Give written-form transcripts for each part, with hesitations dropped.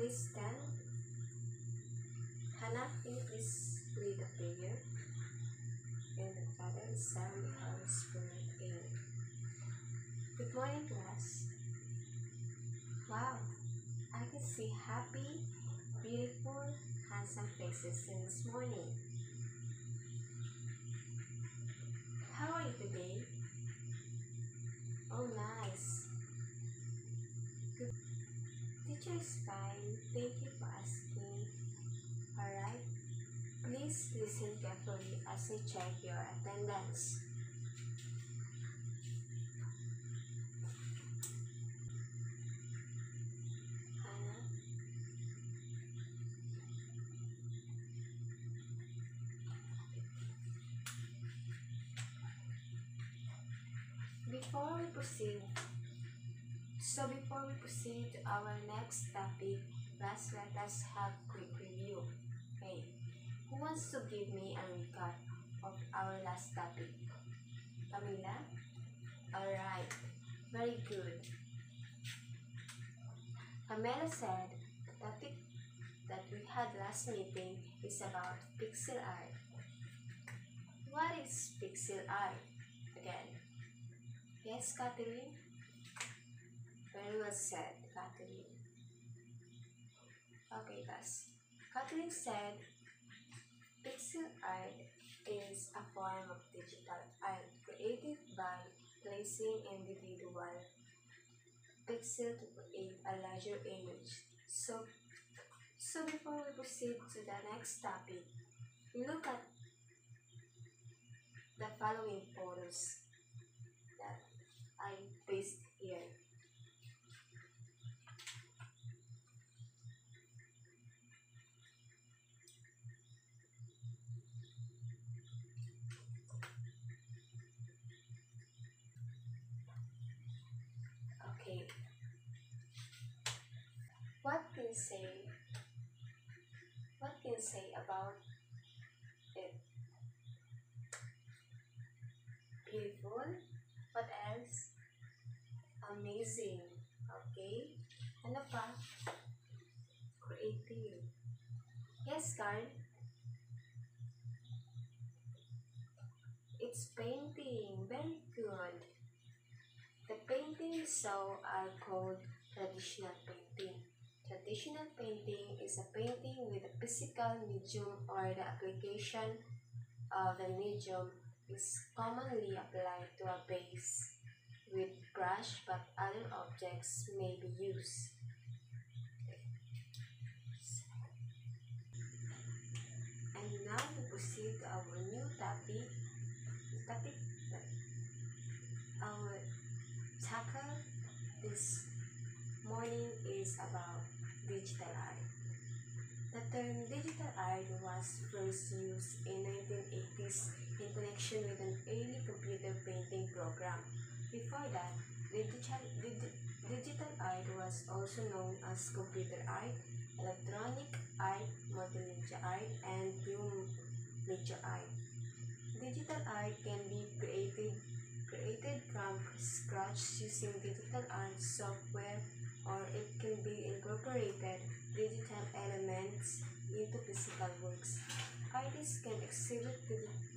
Please stand. Hannah, can you please lead the prayer? In the Father, Son, and Holy Spirit. Amen. Good morning, class. Wow, I can see happy, beautiful, handsome faces since morning. How are you today? Oh, nice. Good. Teacher is fine. Thank you for asking. Alright. Please listen carefully as I check your attendance. Hannah. Before we proceed to our next topic, let us have quick review. Hey, who wants to give me a recap of our last topic? Camila? Alright, very good. Camila said the topic that we had last meeting is about pixel art. What is pixel art? Again. Yes, Catherine? Very well said, Catherine. Okay, guys. Catherine said pixel art is a form of digital art created by placing individual pixels to create a larger image. So before we proceed to the next topic, look at the following photos that I placed here. Okay. What can you say about it? Beautiful. What else? Amazing. Okay. Ano pa? Creative. Yes, Carl. It's painting. Very good. The paintings you saw are called traditional painting. Traditional painting is a painting with a physical medium or the application of the medium is commonly applied to a base with brush, but other objects may be used. And now we proceed to our new topic. The topic that our tackle this morning is about digital art. The term digital art was first used in 1980s in connection with an early computer painting program. Before that, digital art was also known as computer art, electronic art, multimedia art, and new media art. Digital art can be created from scratch using digital art software, or it can be incorporated digital elements into physical works. Artists can exhibit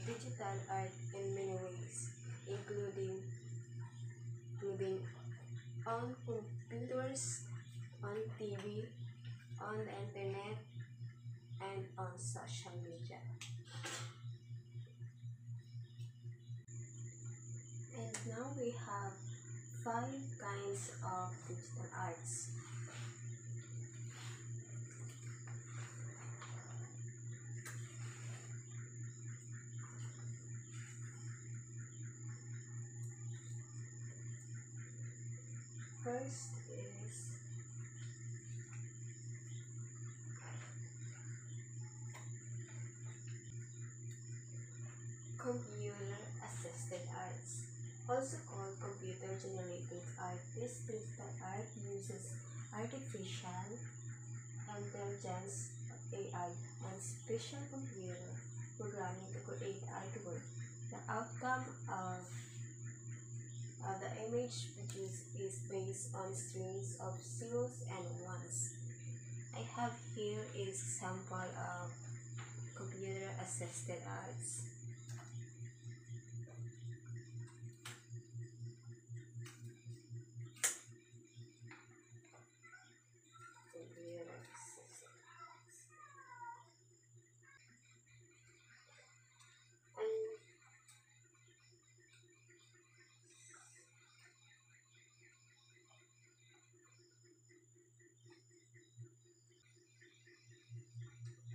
digital art in many ways, including on computers, on TV, on the internet, and on social media. And now we have 5 kinds of digital arts. First is computer-assisted arts, also called computer-generated art. This digital art uses artificial intelligence (AI) and special computer programming to create artwork. The outcome of the image produced is based on strings of zeros and ones. I have here is sample of computer assisted arts. Computer assisted arts.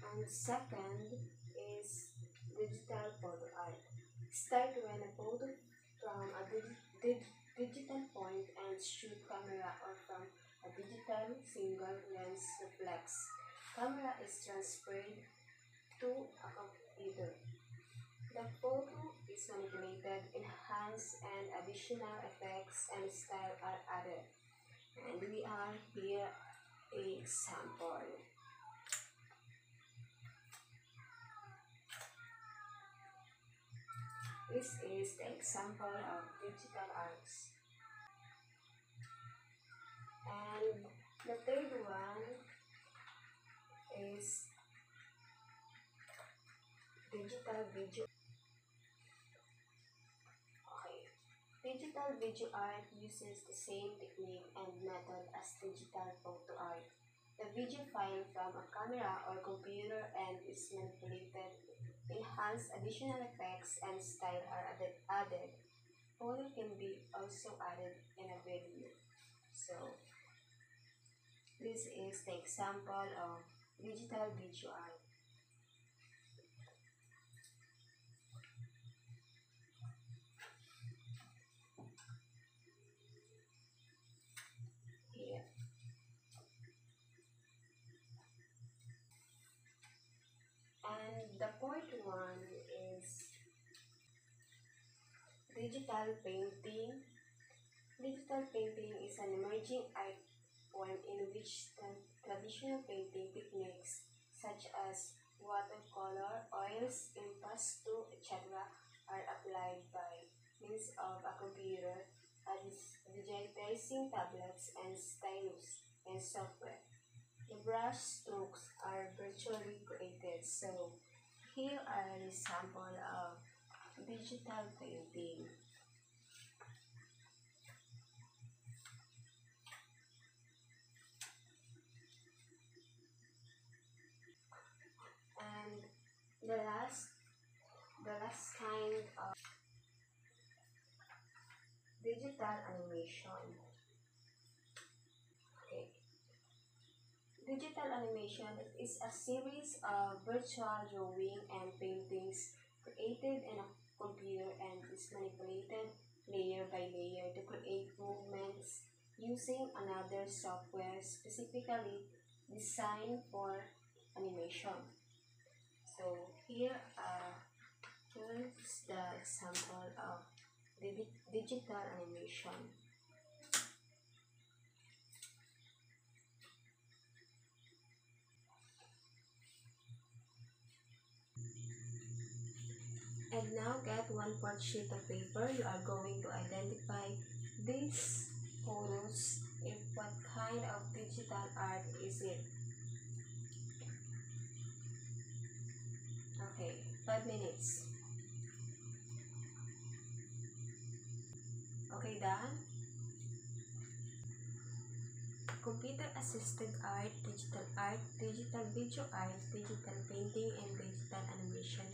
And second is digital photo art. Start when a photo from a digital point and shoot camera or from a digital single lens reflex. Camera is transferred to a computer. The photo is manipulated, enhanced, and additional effects and style are added. And we are here a example. This is the example of digital arts. And the third one is digital video. Okay. Digital video art uses the same technique and method as digital photo art. The video file from a camera or computer and is manipulated, enhanced, additional effects and style are added. Photo can be also added in a video. So, this is the example of digital video art. Here. And the fourth one is digital painting. Digital painting is an emerging art form in which traditional painting techniques such as watercolor, oils, impasto, etc. are applied by means of a computer, digitizing tablets and stylus and software. The brush strokes are virtually created. So here are an example of digital painting. And the last kind of digital animation. Okay. Digital animation is a series of virtual drawing and paintings created in a computer and is manipulated layer by layer to create movements using another software specifically designed for animation. So here's the example of the digital animation. And now get one part sheet of paper. You are going to identify these photos if what kind of digital art is it. Okay, 5 minutes. Okay, done? Computer assisted art, digital video art, digital painting, and digital animation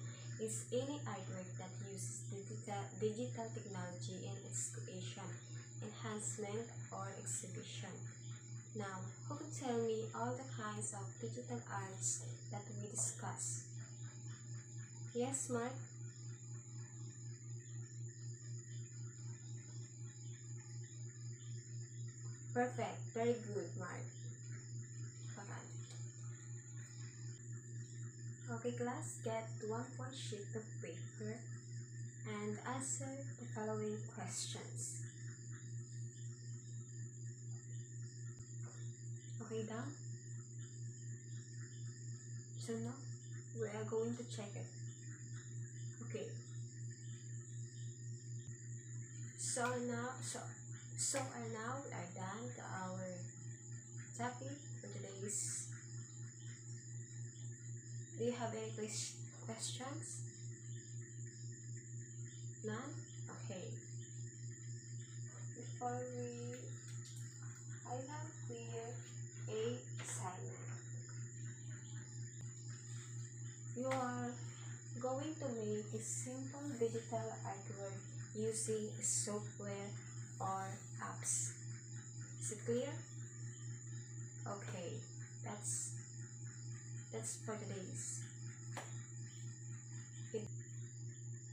is any artwork that uses digital technology in its creation, enhancement, or exhibition. Now, who could tell me all the kinds of digital arts that we discussed? Yes, Mark? Perfect. Very good, Mark. Hold on. Okay, class, get one more sheet of paper and answer the following questions. Okay, done? So now, we are going to check it. Okay. So now we are done to our topic for today's Do you have any questions? None? Okay. Before I have here a assignment. You are going to make a simple digital artwork using software or apps. Is it clear? Okay, that's for today's.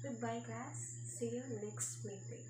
Goodbye class. See you next meeting.